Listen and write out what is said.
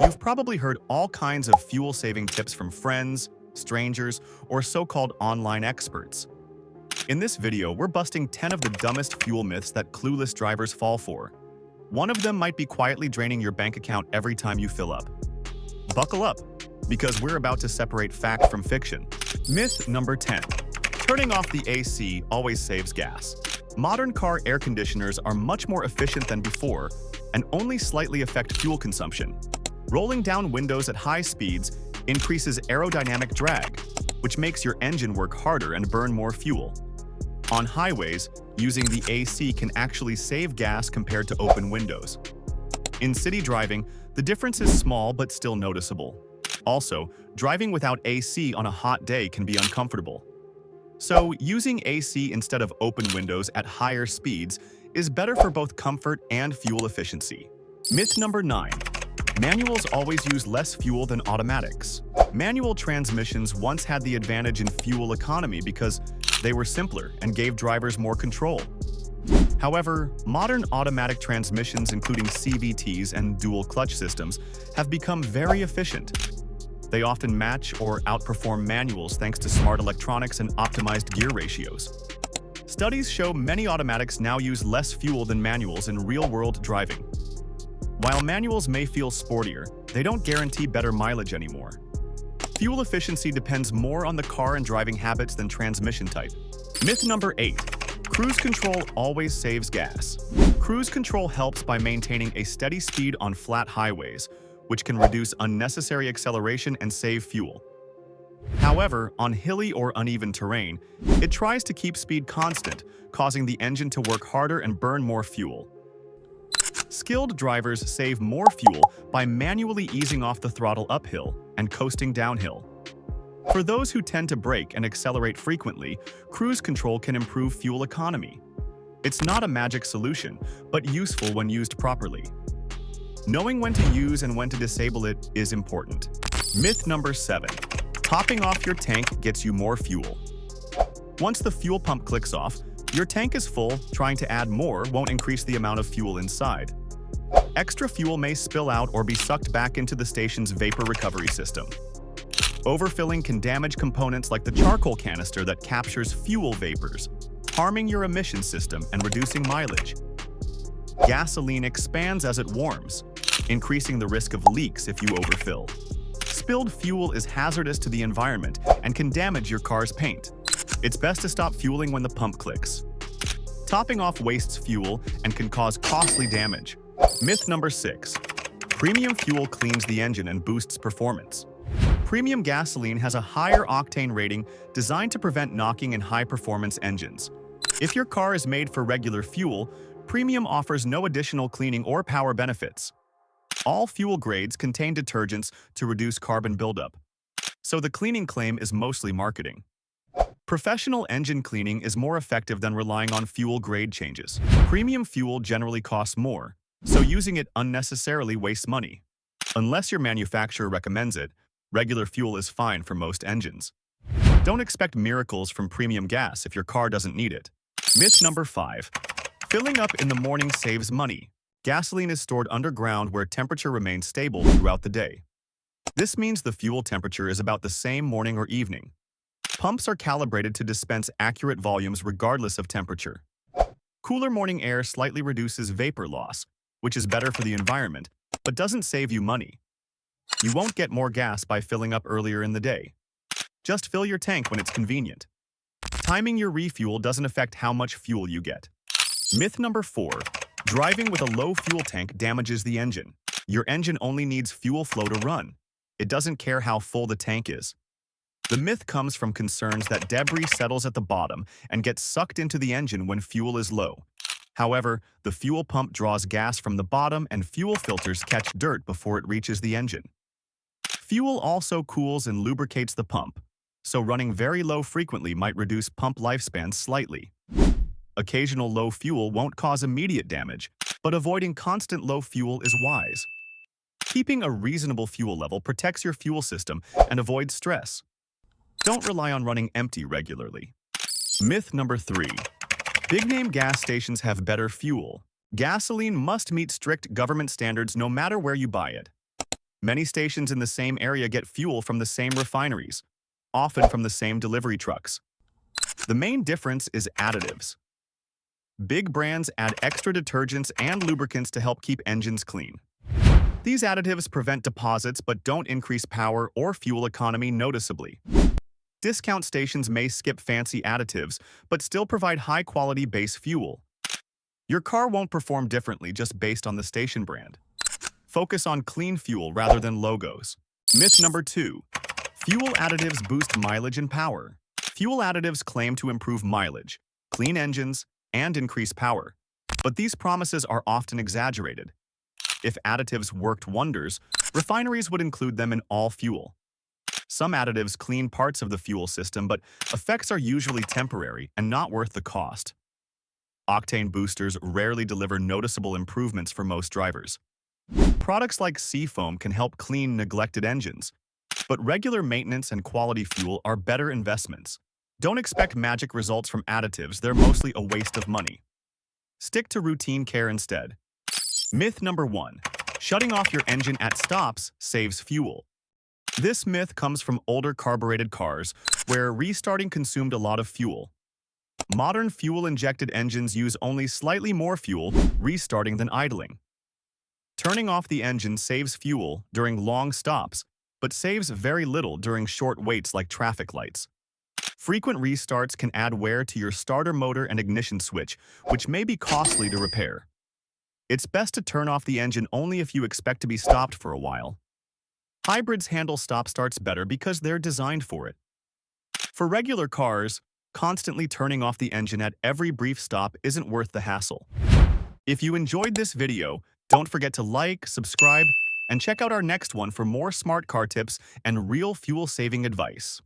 You've probably heard all kinds of fuel-saving tips from friends, strangers, or so-called online experts. In this video, we're busting 10 of the dumbest fuel myths that clueless drivers fall for. One of them might be quietly draining your bank account every time you fill up. Buckle up, because we're about to separate fact from fiction. Myth number 10. Turning off the AC always saves gas. Modern car air conditioners are much more efficient than before and only slightly affect fuel consumption. Rolling down windows at high speeds increases aerodynamic drag, which makes your engine work harder and burn more fuel. On highways, using the AC can actually save gas compared to open windows. In city driving, the difference is small but still noticeable. Also, driving without AC on a hot day can be uncomfortable. So, using AC instead of open windows at higher speeds is better for both comfort and fuel efficiency. Myth number 9. Manuals always use less fuel than automatics. Manual transmissions once had the advantage in fuel economy because they were simpler and gave drivers more control. However, modern automatic transmissions, including CVTs and dual clutch systems, have become very efficient. They often match or outperform manuals thanks to smart electronics and optimized gear ratios. Studies show many automatics now use less fuel than manuals in real-world driving. While manuals may feel sportier, they don't guarantee better mileage anymore. Fuel efficiency depends more on the car and driving habits than transmission type. Myth number 8. Cruise control always saves gas. Cruise control helps by maintaining a steady speed on flat highways, which can reduce unnecessary acceleration and save fuel. However, on hilly or uneven terrain, it tries to keep speed constant, causing the engine to work harder and burn more fuel. Skilled drivers save more fuel by manually easing off the throttle uphill and coasting downhill. For those who tend to brake and accelerate frequently, cruise control can improve fuel economy. It's not a magic solution, but useful when used properly. Knowing when to use and when to disable it is important. Myth number 7. Topping off your tank gets you more fuel. Once the fuel pump clicks off, your tank is full. Trying to add more won't increase the amount of fuel inside. Extra fuel may spill out or be sucked back into the station's vapor recovery system. Overfilling can damage components like the charcoal canister that captures fuel vapors, harming your emission system and reducing mileage. Gasoline expands as it warms, increasing the risk of leaks if you overfill. Spilled fuel is hazardous to the environment and can damage your car's paint. It's best to stop fueling when the pump clicks. Topping off wastes fuel and can cause costly damage. Myth number 6. Premium fuel cleans the engine and boosts performance. Premium gasoline has a higher octane rating designed to prevent knocking in high-performance engines. If your car is made for regular fuel, premium offers no additional cleaning or power benefits. All fuel grades contain detergents to reduce carbon buildup, so the cleaning claim is mostly marketing. Professional engine cleaning is more effective than relying on fuel grade changes. Premium fuel generally costs more, so using it unnecessarily wastes money. Unless your manufacturer recommends it, regular fuel is fine for most engines. Don't expect miracles from premium gas if your car doesn't need it. Myth number 5. Filling up in the morning saves money. Gasoline is stored underground where temperature remains stable throughout the day. This means the fuel temperature is about the same morning or evening. Pumps are calibrated to dispense accurate volumes regardless of temperature. Cooler morning air slightly reduces vapor loss, which is better for the environment, but doesn't save you money. You won't get more gas by filling up earlier in the day. Just fill your tank when it's convenient. Timing your refuel doesn't affect how much fuel you get. Myth number 4. Driving with a low fuel tank damages the engine. Your engine only needs fuel flow to run. It doesn't care how full the tank is. The myth comes from concerns that debris settles at the bottom and gets sucked into the engine when fuel is low. However, the fuel pump draws gas from the bottom and fuel filters catch dirt before it reaches the engine. Fuel also cools and lubricates the pump, so running very low frequently might reduce pump lifespan slightly. Occasional low fuel won't cause immediate damage, but avoiding constant low fuel is wise. Keeping a reasonable fuel level protects your fuel system and avoids stress. Don't rely on running empty regularly. Myth number 3. Big-name gas stations have better fuel. Gasoline must meet strict government standards no matter where you buy it. Many stations in the same area get fuel from the same refineries, often from the same delivery trucks. The main difference is additives. Big brands add extra detergents and lubricants to help keep engines clean. These additives prevent deposits but don't increase power or fuel economy noticeably. Discount stations may skip fancy additives but still provide high-quality base fuel. Your car won't perform differently just based on the station brand. Focus on clean fuel rather than logos. Myth number 2. Fuel additives boost mileage and power. Fuel additives claim to improve mileage, clean engines, and increase power. But these promises are often exaggerated. If additives worked wonders, refineries would include them in all fuel. Some additives clean parts of the fuel system, but effects are usually temporary and not worth the cost. Octane boosters rarely deliver noticeable improvements for most drivers. Products like seafoam can help clean neglected engines, but regular maintenance and quality fuel are better investments. Don't expect magic results from additives, they're mostly a waste of money. Stick to routine care instead. Myth number 1. Shutting off your engine at stops saves fuel. This myth comes from older carbureted cars, where restarting consumed a lot of fuel. Modern fuel-injected engines use only slightly more fuel restarting than idling. Turning off the engine saves fuel during long stops, but saves very little during short waits like traffic lights. Frequent restarts can add wear to your starter motor and ignition switch, which may be costly to repair. It's best to turn off the engine only if you expect to be stopped for a while. Hybrids handle stop-starts better because they're designed for it. For regular cars, constantly turning off the engine at every brief stop isn't worth the hassle. If you enjoyed this video, don't forget to like, subscribe, and check out our next one for more smart car tips and real fuel-saving advice.